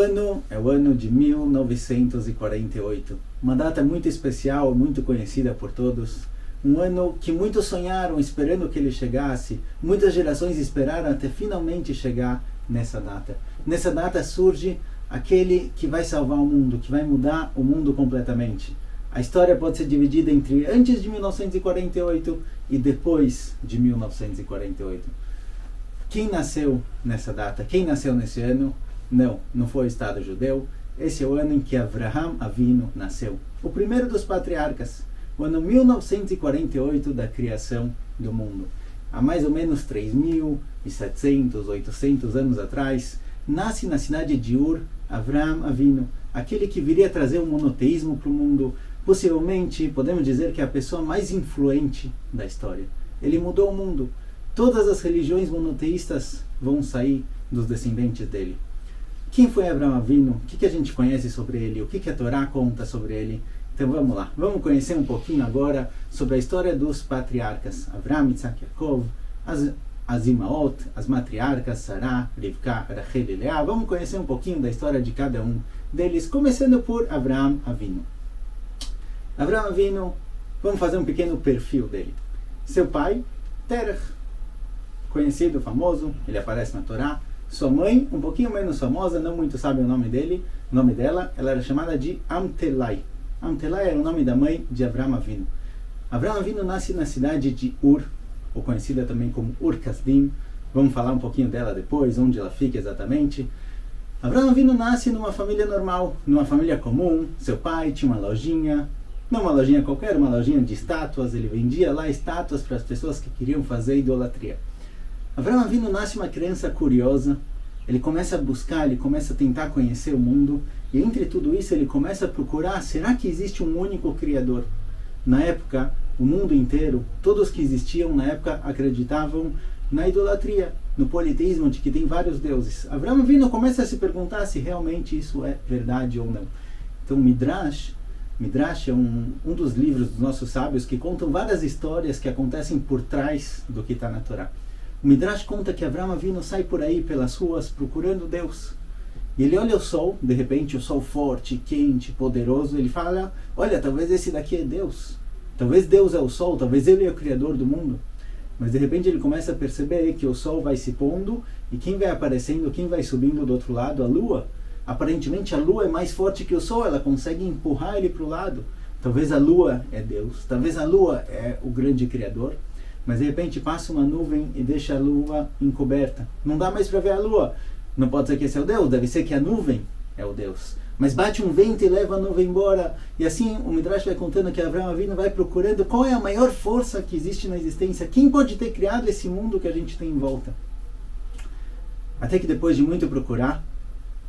ano é o ano de 1948, uma data muito especial, muito conhecida por todos, um ano que muitos sonharam esperando que ele chegasse, muitas gerações esperaram até finalmente chegar nessa data. Nessa data surge aquele que vai salvar o mundo, que vai mudar o mundo completamente. A história pode ser dividida entre antes de 1948 e depois de 1948. Quem nasceu nessa data? Quem nasceu nesse ano? Não foi o Estado judeu. Esse é o ano em que Avraham Avinu nasceu. O primeiro dos patriarcas. O ano 1948 da criação do mundo. Há mais ou menos 3.700, 800 anos atrás, nasce na cidade de Ur, Avraham Avinu, aquele que viria trazer o monoteísmo para o mundo. Possivelmente, podemos dizer que é a pessoa mais influente da história. Ele mudou o mundo. Todas as religiões monoteístas vão sair dos descendentes dele. Quem foi Avraham Avinu? O que a gente conhece sobre ele? O que a Torá conta sobre ele? Então vamos lá. Vamos conhecer um pouquinho agora sobre a história dos patriarcas. Avraham, Yitzhak, Yaakov, as Imaot, as matriarcas, Sará, Rivka, Rachel e Leá. Vamos conhecer um pouquinho da história de cada um deles, começando por Avraham Avinu. Avraham Avinu, vamos fazer um pequeno perfil dele. Seu pai, Terach, conhecido, famoso, ele aparece na Torá. Sua mãe, um pouquinho menos famosa, não muito sabe o nome dela, ela era chamada de Amtelai. Amtelai era o nome da mãe de Avraham Avinu. Avraham Avinu nasce na cidade de Ur, ou conhecida também como Ur Kasdim. Vamos falar um pouquinho dela depois, onde ela fica exatamente. Avraham Avinu nasce numa família normal, numa família comum. Seu pai tinha uma lojinha, não uma lojinha qualquer, uma lojinha de estátuas. Ele vendia lá estátuas para as pessoas que queriam fazer idolatria. Avraham Avinu nasce uma criança curiosa. Ele começa a buscar, ele começa a tentar conhecer o mundo. E entre tudo isso ele começa a procurar, será que existe um único Criador? Na época, o mundo inteiro, todos que existiam na época acreditavam na idolatria, no politeísmo, de que tem vários deuses. Avraham Avinu começa a se perguntar se realmente isso é verdade ou não. Então Midrash é um dos livros dos nossos sábios que contam várias histórias que acontecem por trás do que está na Torá. O Midrash conta que Avraham Avinu sai por aí pelas ruas procurando Deus. E ele olha o sol, de repente o sol forte, quente, poderoso, ele fala, olha, talvez esse daqui é Deus. Talvez Deus é o sol, talvez ele é o Criador do mundo. Mas de repente ele começa a perceber que o sol vai se pondo e quem vai aparecendo, quem vai subindo do outro lado? A lua. Aparentemente a lua é mais forte que o sol, ela consegue empurrar ele para o lado. Talvez a lua é Deus, talvez a lua é o grande Criador. Mas de repente passa uma nuvem e deixa a lua encoberta. Não dá mais para ver a lua. Não pode ser que esse é o Deus, deve ser que a nuvem é o Deus. Mas bate um vento e leva a nuvem embora. E assim o Midrash vai contando que Avraham Avinu vai procurando qual é a maior força que existe na existência. Quem pode ter criado esse mundo que a gente tem em volta? Até que depois de muito procurar,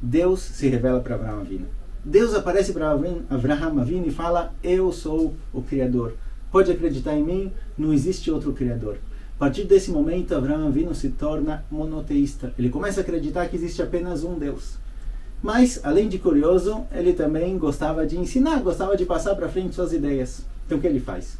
Deus se revela para Avraham Avinu. Deus aparece para Avraham Avinu e fala, eu sou o Criador. Pode acreditar em mim, não existe outro Criador. A partir desse momento, Avraham Avinu se torna monoteísta. Ele começa a acreditar que existe apenas um Deus. Mas, além de curioso, ele também gostava de ensinar, gostava de passar para frente suas ideias. Então o que ele faz?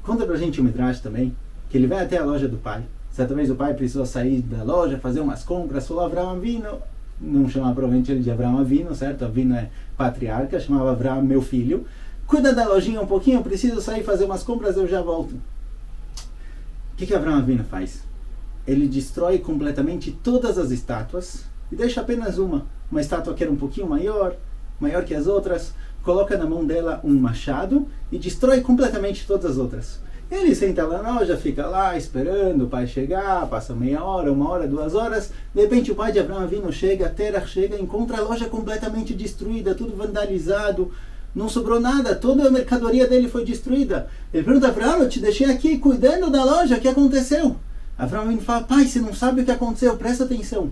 Conta pra gente o Midrash também, que ele vai até a loja do pai. Certa vez o pai precisou sair da loja, fazer umas compras, falou Avraham Avinu, não chamava provavelmente ele de Avraham Avinu, certo? Avinu é patriarca, chamava Avraham meu filho. Cuida da lojinha um pouquinho, eu preciso sair fazer umas compras, eu já volto. O que Avraham Avinu faz? Ele destrói completamente todas as estátuas e deixa apenas uma estátua que era um pouquinho maior que as outras, coloca na mão dela um machado e destrói completamente todas as outras. Ele senta lá na loja, fica lá esperando o pai chegar, passa meia hora, 1 hora, 2 horas, de repente o pai de Avraham Avinu chega, Terach chega, encontra a loja completamente destruída, tudo vandalizado, não sobrou nada, toda a mercadoria dele foi destruída. Ele pergunta, Avraham, eu te deixei aqui cuidando da loja, o que aconteceu? Avraham Avinu fala, pai, você não sabe o que aconteceu, presta atenção.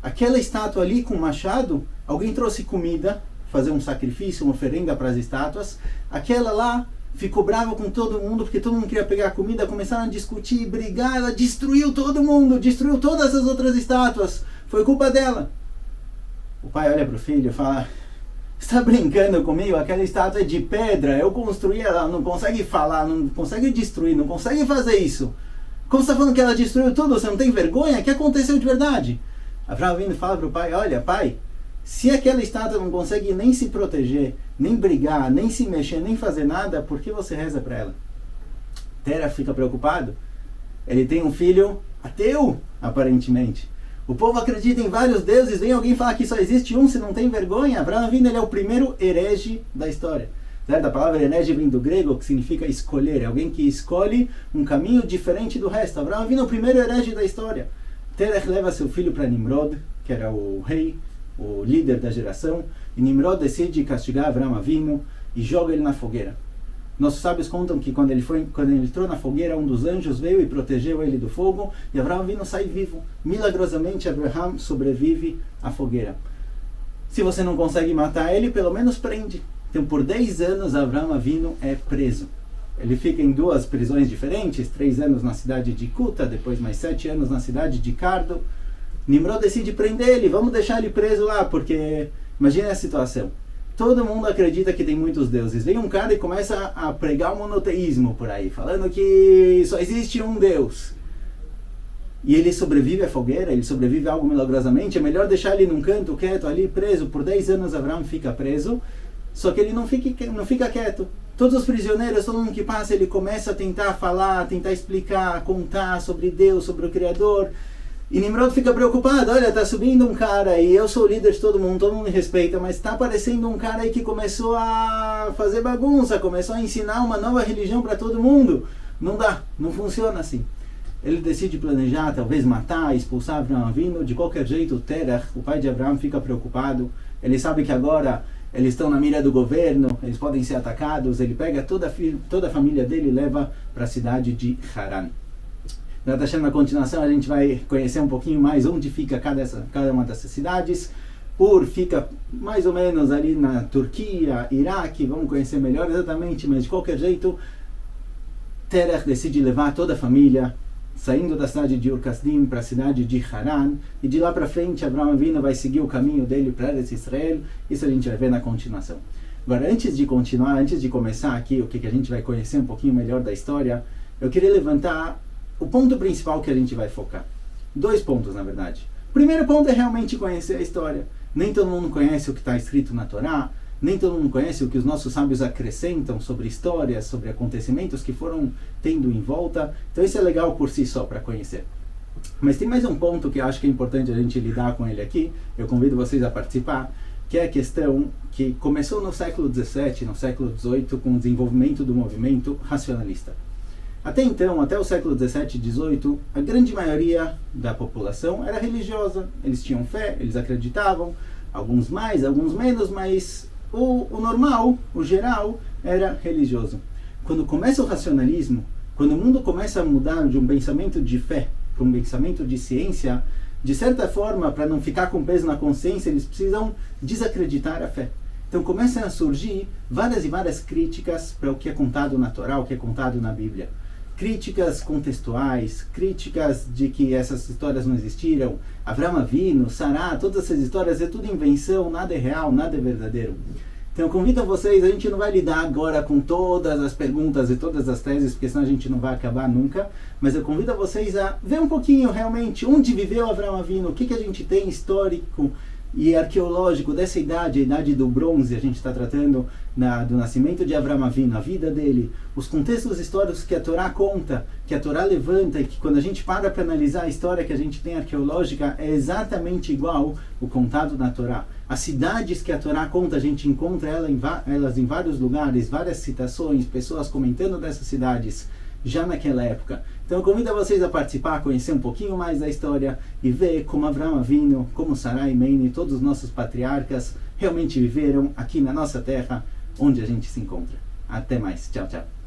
Aquela estátua ali com o machado, alguém trouxe comida, fazer um sacrifício, uma oferenda para as estátuas. Aquela lá ficou brava com todo mundo, porque todo mundo queria pegar a comida, começaram a discutir, brigar, ela destruiu todo mundo, destruiu todas as outras estátuas, foi culpa dela. O pai olha para o filho e fala, está brincando comigo? Aquela estátua é de pedra, eu construí ela, não consegue falar, não consegue destruir, não consegue fazer isso. Como você está falando que ela destruiu tudo, você não tem vergonha? O que aconteceu de verdade? Avraham Avinu fala para o pai, olha pai, Se aquela estátua não consegue nem se proteger, nem brigar, nem se mexer, nem fazer nada, por que você reza para ela? Terach fica preocupado. Ele tem um filho ateu, aparentemente. O povo acredita em vários deuses, vem alguém falar que só existe um, se não tem vergonha. Avraham Avinu, ele é o primeiro herege da história. Certo? A palavra herege vem do grego, que significa escolher. É alguém que escolhe um caminho diferente do resto. Avraham Avinu é o primeiro herege da história. Terach leva seu filho para Nimrod, que era o rei, o líder da geração, e Nimrod decide castigar Avraham Avinu e joga ele na fogueira. Nossos sábios contam que quando ele entrou na fogueira, um dos anjos veio e protegeu ele do fogo, e Avraham Avinu sai vivo. Milagrosamente, Avraham sobrevive à fogueira. Se você não consegue matar ele, pelo menos prende. Então, por 10 anos, Avraham Avinu é preso. Ele fica em 2 prisões diferentes, 3 anos na cidade de Kuta, depois mais 7 anos na cidade de Cardo. Nimrod decide prender ele, vamos deixar ele preso lá, porque imagine a situação. Todo mundo acredita que tem muitos deuses. Vem um cara e começa a pregar o monoteísmo por aí, falando que só existe um Deus. E ele sobrevive à fogueira, ele sobrevive a algo milagrosamente. É melhor deixar ele num canto quieto ali, preso. Por 10 anos Avraham fica preso, só que ele não fica quieto. Todos os prisioneiros, todo mundo que passa, ele começa a tentar falar, tentar explicar, contar sobre Deus, sobre o Criador. E Nimrod fica preocupado, olha, tá subindo um cara e eu sou o líder de todo mundo me respeita, mas tá aparecendo um cara aí que começou a fazer bagunça, começou a ensinar uma nova religião para todo mundo. Não dá, não funciona assim. Ele decide planejar, talvez matar, expulsar Avraham Avinu. De qualquer jeito, Terach, o pai de Avraham, fica preocupado. Ele sabe que agora eles estão na mira do governo, eles podem ser atacados. Ele pega toda a família dele e leva para a cidade de Haran. Na continuação a gente vai conhecer um pouquinho mais onde fica cada uma dessas cidades. Fica mais ou menos ali na Turquia, Iraque, vamos conhecer melhor exatamente, mas de qualquer jeito, Terach decide levar toda a família, saindo da cidade de Ur-Kasdim para a cidade de Haran, e de lá para frente Avraham Avinu vai seguir o caminho dele para Eretz Israel. Isso a gente vai ver na continuação. Agora, antes de continuar, antes de começar aqui, o que a gente vai conhecer um pouquinho melhor da história, eu queria levantar o ponto principal que a gente vai focar. 2 pontos, na verdade. O primeiro ponto é realmente conhecer a história. Nem todo mundo conhece o que está escrito na Torá, nem todo mundo conhece o que os nossos sábios acrescentam sobre histórias, sobre acontecimentos que foram tendo em volta. Então isso é legal por si só para conhecer. Mas tem mais um ponto que eu acho que é importante a gente lidar com ele aqui. Eu convido vocês a participar, que é a questão que começou no século XVII, no século XVIII, com o desenvolvimento do movimento racionalista. Até então, até o século XVII e XVIII, a grande maioria da população era religiosa. Eles tinham fé, eles acreditavam, alguns mais, alguns menos, mas o normal, o geral, era religioso. Quando começa o racionalismo, quando o mundo começa a mudar de um pensamento de fé para um pensamento de ciência, de certa forma, para não ficar com peso na consciência, eles precisam desacreditar a fé. Então começam a surgir várias e várias críticas para o que é contado na Torá, o que é contado na Bíblia. Críticas contextuais, críticas de que essas histórias não existiram, Avraham Avinu, Sará, todas essas histórias é tudo invenção, nada é real, nada é verdadeiro. Então eu convido a vocês, a gente não vai lidar agora com todas as perguntas e todas as teses, porque senão a gente não vai acabar nunca, mas eu convido a vocês a ver um pouquinho realmente onde viveu Avraham Avinu, o que a gente tem histórico e arqueológico dessa idade, a idade do bronze. A gente está tratando do nascimento de Avraham Avinu, a vida dele, os contextos históricos que a Torá conta, que a Torá levanta, e que quando a gente para analisar a história que a gente tem arqueológica, é exatamente igual o contado na Torá. As cidades que a Torá conta, a gente encontra elas em vários lugares, várias citações, pessoas comentando dessas cidades já naquela época. Então eu convido a vocês a participar, conhecer um pouquinho mais da história e ver como Avraham Avinu, como Sará e Meini, todos os nossos patriarcas realmente viveram aqui na nossa terra, onde a gente se encontra. Até mais. Tchau, tchau.